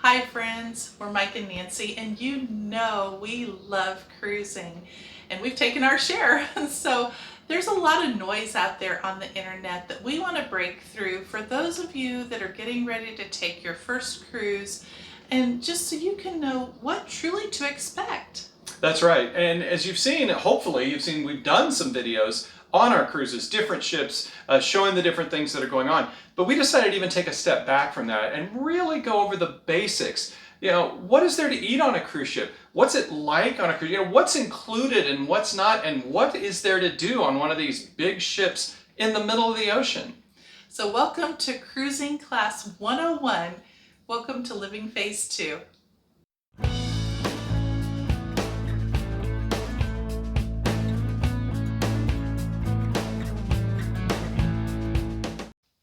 Hi friends, we're Mike and Nancy, and you know we love cruising and we've taken our share. So there's a lot of noise out there on the internet that we want to break through for those of you that are getting ready to take your first cruise, and just so you can know what truly to expect. That's right. And as you've seen, hopefully you've seen, we've done some videos on our cruises, different ships, showing the different things that are going on. But we decided to even take a step back from that and really go over the basics. What is there to eat on a cruise ship? What's it like on a cruise? What's included and what's not, and what is there to do on one of these big ships in the middle of the ocean? So welcome to Cruising Class 101. Welcome to Living Phase 2.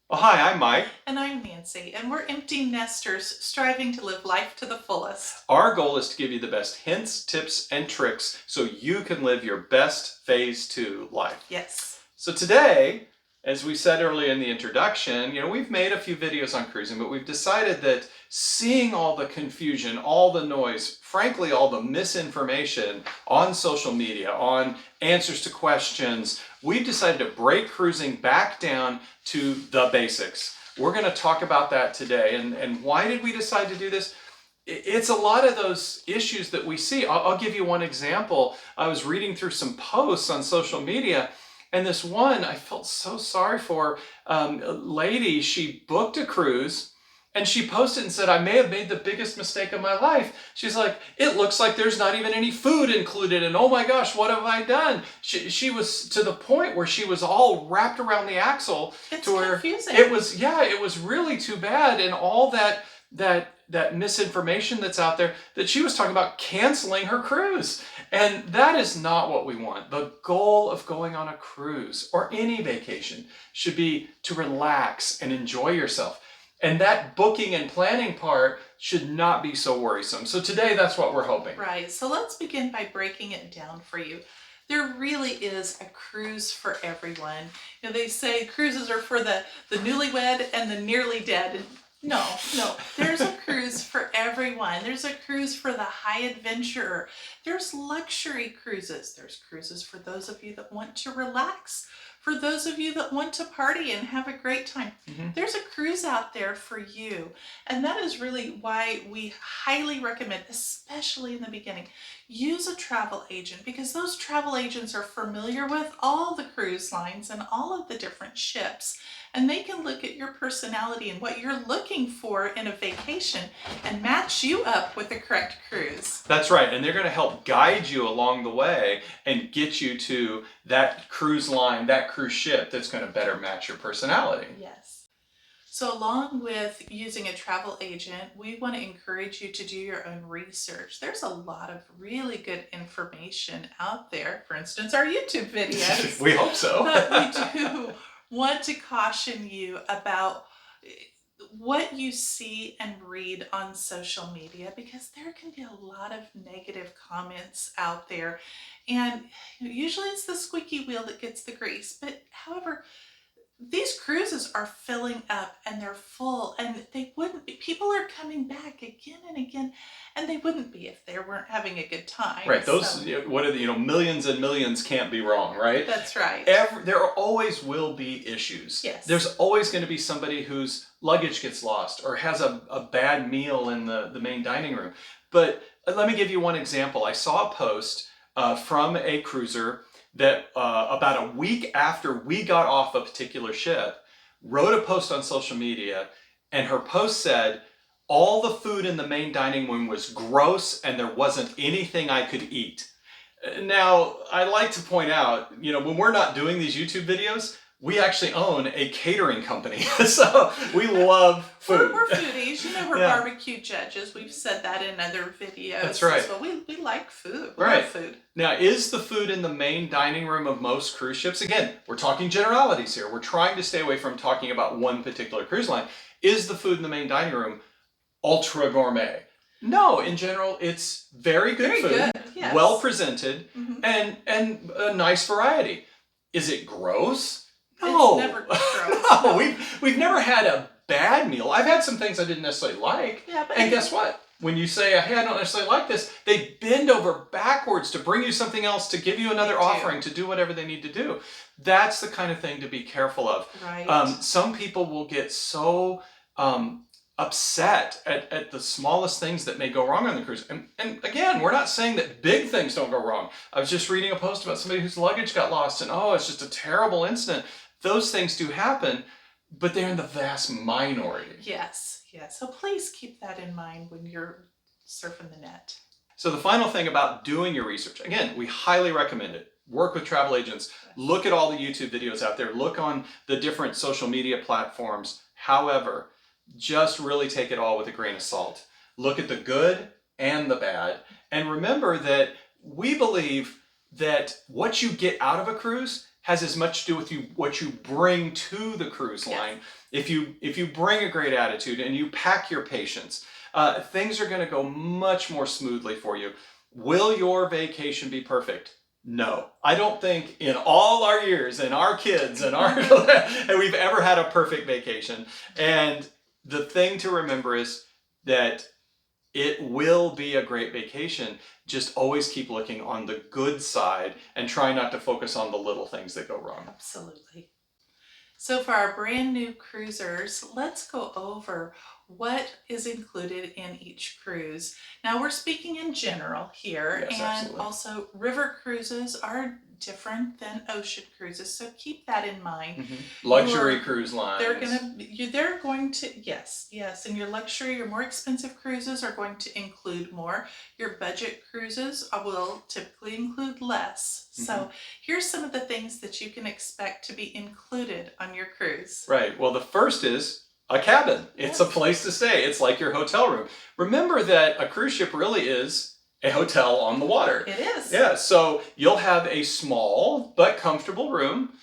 Well, hi, I'm Mike. And I'm Nancy, and we're empty nesters striving to live life to the fullest. Our goal is to give you the best hints, tips, and tricks so you can live your best Phase 2 life. Yes. So today, as we said earlier in the introduction, we've made a few videos on cruising, but we've decided that seeing all the confusion, all the noise, frankly, all the misinformation on social media, on answers to questions, we've decided to break cruising back down to the basics. We're going to talk about that today. And why did we decide to do this? It's a lot of those issues that we see. I'll give you one example. I was reading through some posts on social media, and this one I felt so sorry for. A lady, she booked a cruise, and she posted and said, I may have made the biggest mistake of my life. She's like, it looks like there's not even any food included, and oh my gosh, what have I done? She was to the point where she was all wrapped around the axle. It's to where confusing. it was really too bad, and all that misinformation that's out there, that she was talking about canceling her cruise. And that is not what we want. The goal of going on a cruise or any vacation should be to relax and enjoy yourself. And that booking and planning part should not be so worrisome. So today, that's what we're hoping. Right. So let's begin by breaking it down for you. There really is a cruise for everyone. They say cruises are for the newlywed and the nearly dead. No, there's a cruise for everyone. There's a cruise for the high adventurer. There's luxury cruises. There's cruises for those of you that want to relax, for those of you that want to party and have a great time. Mm-hmm. There's a cruise out there for you. And that is really why we highly recommend, especially in the beginning, use a travel agent, because those travel agents are familiar with all the cruise lines and all of the different ships. And they can look at your personality and what you're looking for in a vacation and match you up with the correct cruise. That's right. And they're going to help guide you along the way and get you to that cruise line, that cruise ship that's going to better match your personality. Yes. So along with using a travel agent, we want to encourage you to do your own research. There's a lot of really good information out there. For instance, our YouTube videos. We hope so. But we do want to caution you about what you see and read on social media, because there can be a lot of negative comments out there, and usually it's the squeaky wheel that gets the grease. But however, these cruises are filling up and they're full, and they wouldn't be. People are coming back again and again, and they wouldn't be if they weren't having a good time. Right. Those, what are the, millions and millions can't be wrong, right? That's right. There always will be issues. Yes. There's always going to be somebody whose luggage gets lost or has a bad meal in the main dining room. But let me give you one example. I saw a post from a cruiser that about a week after we got off a particular ship, wrote a post on social media, and her post said, all the food in the main dining room was gross and there wasn't anything I could eat. Now, I like to point out, when we're not doing these YouTube videos, we actually own a catering company, so we love food. We're foodies, we're barbecue judges. We've said that in other videos. That's right. So we like food. We love food. Now, is the food in the main dining room of most cruise ships? Again, we're talking generalities here. We're trying to stay away from talking about one particular cruise line. Is the food in the main dining room ultra gourmet? No, in general, it's very good food, good, yes. Well presented, mm-hmm. and a nice variety. Is it gross? No. It's never gross. No, we've never had a bad meal. I've had some things I didn't necessarily like. Yeah, but And guess what? When you say, hey, I don't necessarily like this, they bend over backwards to bring you something else, to give you another offering, to do whatever they need to do. That's the kind of thing to be careful of. Right. Some people will get so upset at the smallest things that may go wrong on the cruise. And again, we're not saying that big things don't go wrong. I was just reading a post about somebody whose luggage got lost, and oh, it's just a terrible incident. Those things do happen, but they're in the vast minority. Yes, yes. So please keep that in mind when you're surfing the net. So the final thing about doing your research, again, we highly recommend it. Work with travel agents. Look at all the YouTube videos out there. Look on the different social media platforms. However, just really take it all with a grain of salt. Look at the good and the bad. And remember that we believe that what you get out of a cruise has as much to do with what you bring to the cruise line. If you bring a great attitude and you pack your patience, things are going to go much more smoothly for you. Will your vacation be perfect? No. I don't think in all our years and our kids and and we've ever had a perfect vacation. And the thing to remember is that it will be a great vacation. Just always keep looking on the good side and try not to focus on the little things that go wrong. Absolutely. So for our brand new cruisers, let's go over what is included in each cruise. Now we're speaking in general here, Yes, and absolutely. also river cruises are different than ocean cruises, so keep that in mind. Luxury cruise lines. They're going to, yes, and your luxury, your more expensive cruises are going to include more. Your budget cruises will typically include less. So here's some of the things that you can expect to be included on your cruise. Right. Well, the first is a cabin. It's a place to stay. It's like your hotel room. Remember that a cruise ship really is a hotel on the water. It is. Yeah, so you'll have a small but comfortable room.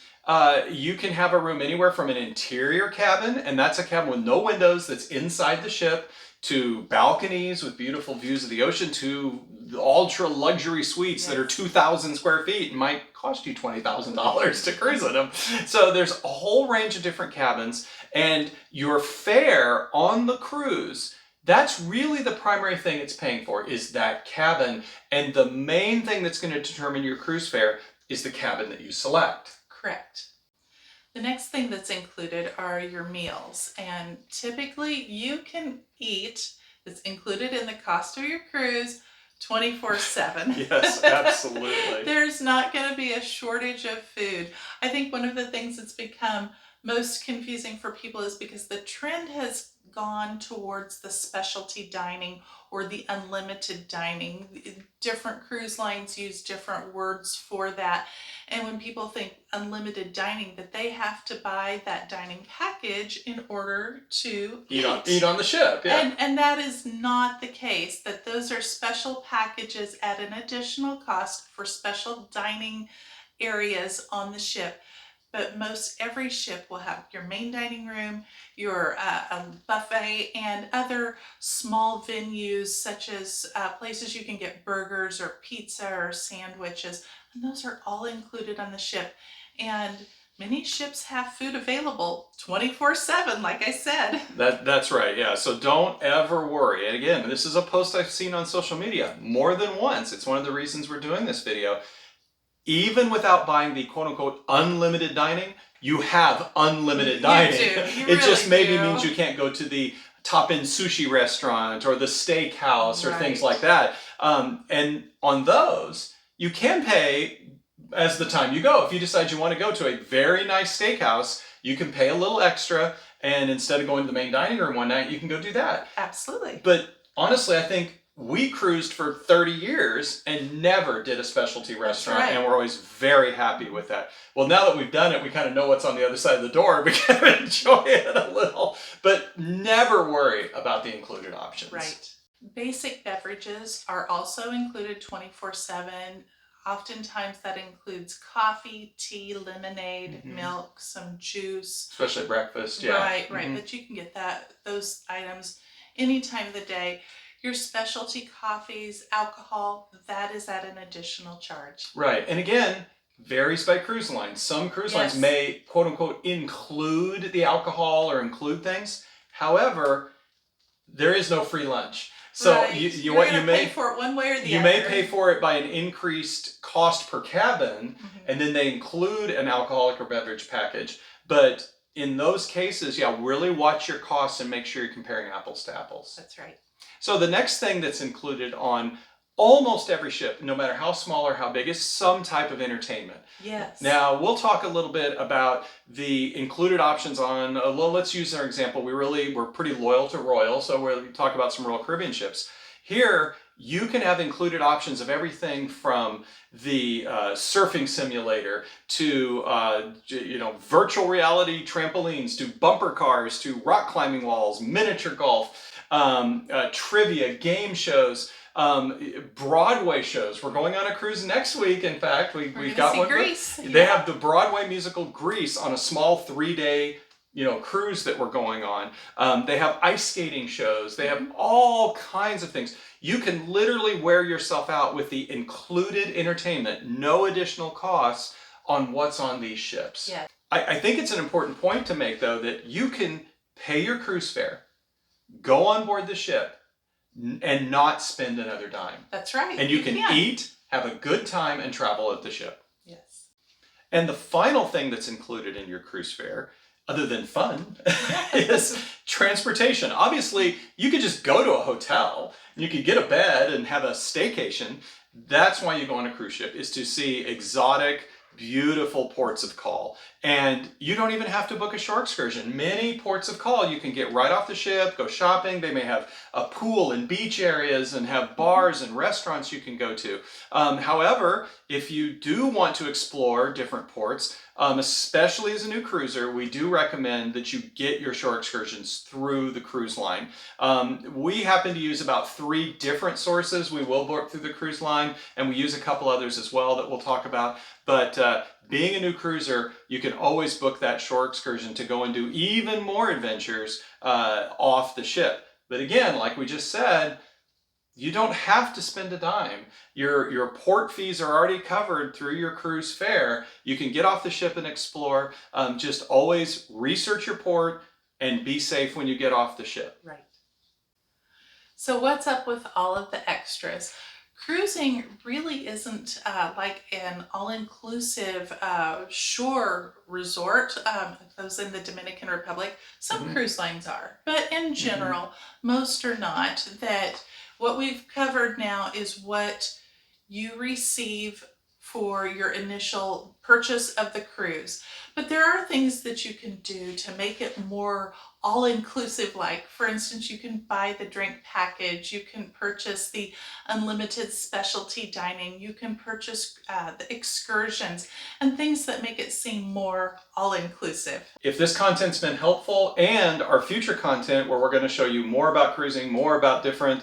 You can have a room anywhere from an interior cabin, and that's a cabin with no windows that's inside the ship, to balconies with beautiful views of the ocean, to ultra luxury suites that are 2,000 square feet and might cost you $20,000 to cruise in them. So there's a whole range of different cabins, and your fare on the cruise, that's really the primary thing it's paying for, is that cabin. And the main thing that's going to determine your cruise fare is the cabin that you select. Correct. The next thing that's included are your meals, and typically you can eat, it's included in the cost of your cruise, 24/7. Yes, absolutely. There's not going to be a shortage of food. I think one of the things that's become most confusing for people is because the trend has gone towards the specialty dining or the unlimited dining. Different cruise lines use different words for that. And when people think unlimited dining, that they have to buy that dining package in order to eat on the ship. Yeah. And that is not the case, that those are special packages at an additional cost for special dining areas on the ship. But most every ship will have your main dining room, your buffet, and other small venues such as places you can get burgers or pizza or sandwiches. And those are all included on the ship. And many ships have food available 24/7, like I said. That's right, yeah. So don't ever worry. And again, this is a post I've seen on social media more than once. It's one of the reasons we're doing this video. Even without buying the quote-unquote unlimited dining, you have unlimited dining. It just maybe means you can't go to the top-end sushi restaurant or the steakhouse or things like that. And on those, you can pay as the time you go. If you decide you want to go to a very nice steakhouse, you can pay a little extra, and instead of going to the main dining room one night, you can go do that. Absolutely. But honestly, I think we cruised for 30 years and never did a specialty restaurant, and we're always very happy with that. Well, now that we've done it, we kind of know what's on the other side of the door. We can enjoy it a little, but never worry about the included options. Right. Basic beverages are also included 24/7. Oftentimes that includes coffee, tea, lemonade, milk, some juice. Especially at breakfast, yeah. Right. But you can get those items any time of the day. Your specialty coffees, alcohol, that is at an additional charge. Right. And again, varies by cruise lines. Some cruise lines may, quote unquote, include the alcohol or include things. However, there is no free lunch. So right. you pay for it one way or the other. You may pay for it by an increased cost per cabin, and then they include an alcoholic or beverage package. But in those cases, yeah, really watch your costs and make sure you're comparing apples to apples. That's right. So the next thing that's included on almost every ship, no matter how small or how big, is some type of entertainment. Yes. Now, we'll talk a little bit about the included options on, well, let's use our example. We're pretty loyal to Royal, so we'll talk about some Royal Caribbean ships. Here, you can have included options of everything from the surfing simulator to virtual reality trampolines, to bumper cars, to rock climbing walls, miniature golf, trivia, game shows, Broadway shows. We're going on a cruise next week. In fact, we've got one. Grease. They have the Broadway musical Grease on a small 3-day cruise that we're going on. They have ice skating shows. They have all kinds of things. You can literally wear yourself out with the included entertainment, no additional costs on what's on these ships. Yeah. I think it's an important point to make, though, that you can pay your cruise fare, go on board the ship, and not spend another dime. That's right. And you can eat, have a good time, and travel at the ship. Yes. And the final thing that's included in your cruise fare, other than fun, is transportation. Obviously, you could just go to a hotel, you could get a bed and have a staycation. That's why you go on a cruise ship, is to see exotic, beautiful ports of call. And you don't even have to book a shore excursion. Many ports of call you can get right off the ship, go shopping. They may have a pool and beach areas and have bars and restaurants you can go to. However, if you do want to explore different ports, especially as a new cruiser, we do recommend that you get your shore excursions through the cruise line. We happen to use about 3 different sources. We will book through the cruise line, and we use a couple others as well that we'll talk about. But being a new cruiser, you can always book that shore excursion to go and do even more adventures off the ship. But again, like we just said, you don't have to spend a dime. Your port fees are already covered through your cruise fare. You can get off the ship and explore. Just always research your port and be safe when you get off the ship. Right. So what's up with all of the extras? Cruising really isn't like an all-inclusive shore resort. Those in the Dominican Republic, some cruise lines are, but in general, most are not. That what we've covered now is what you receive for your initial purchase of the cruise. But there are things that you can do to make it more all-inclusive. Like, for instance, you can buy the drink package, you can purchase the unlimited specialty dining, you can purchase the excursions, and things that make it seem more all-inclusive. If this content's been helpful, and our future content where we're going to show you more about cruising, more about different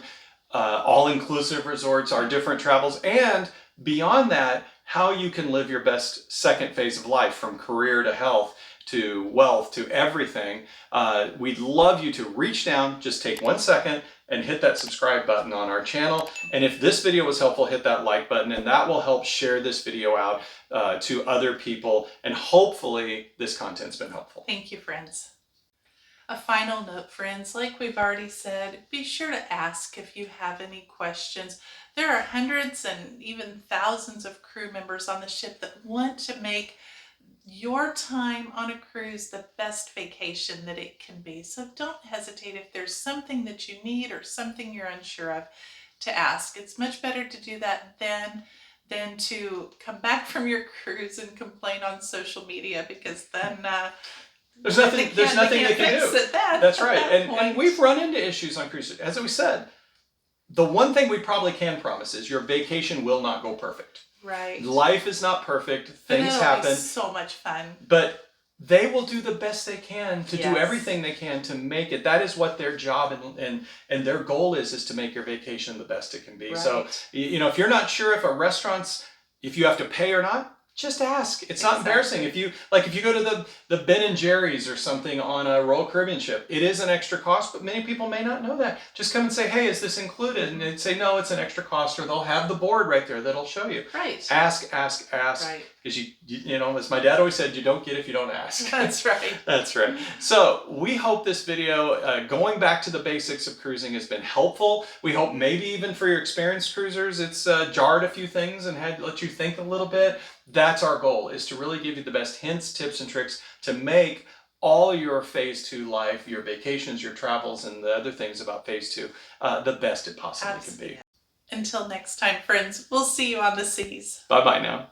all-inclusive resorts, our different travels, and beyond that, how you can live your best second phase of life, from career to health to wealth to everything, we'd love you to reach down, just take 1 second and hit that subscribe button on our channel. And if this video was helpful, hit that like button, and that will help share this video out to other people. And hopefully this content's been helpful. Thank you, friends. A final note, friends, like we've already said, be sure to ask if you have any questions. There are hundreds and even thousands of crew members on the ship that want to make your time on a cruise the best vacation that it can be. So don't hesitate if there's something that you need or something you're unsure of to ask. It's much better to do that than to come back from your cruise and complain on social media, because then there's nothing they can do. That's right. And we've run into issues on cruises. As we said, the one thing we probably can promise is your vacation will not go perfect. Right. Life is not perfect. Things happen. So much fun. But they will do the best they can to do everything they can to make it. That is what their job and their goal is to make your vacation the best it can be. Right. So, if you're not sure if a restaurant's, if you have to pay or not, just ask. It's not Exactly. embarrassing. If you go to the Ben and Jerry's or something on a Royal Caribbean ship, it is an extra cost, but many people may not know that. Just come and say, hey, is this included? And they'd say, no, it's an extra cost, or they'll have the board right there that'll show you. Right. Ask. Right. Because you know, as my dad always said, you don't get if you don't ask. That's right. That's right. So we hope this video, going back to the basics of cruising, has been helpful. We hope maybe even for your experienced cruisers, it's jarred a few things and had let you think a little bit. That's our goal, is to really give you the best hints, tips, and tricks to make all your phase 2 life, your vacations, your travels, and the other things about phase 2, the best it possibly can be. Until next time, friends, we'll see you on the seas. Bye-bye now.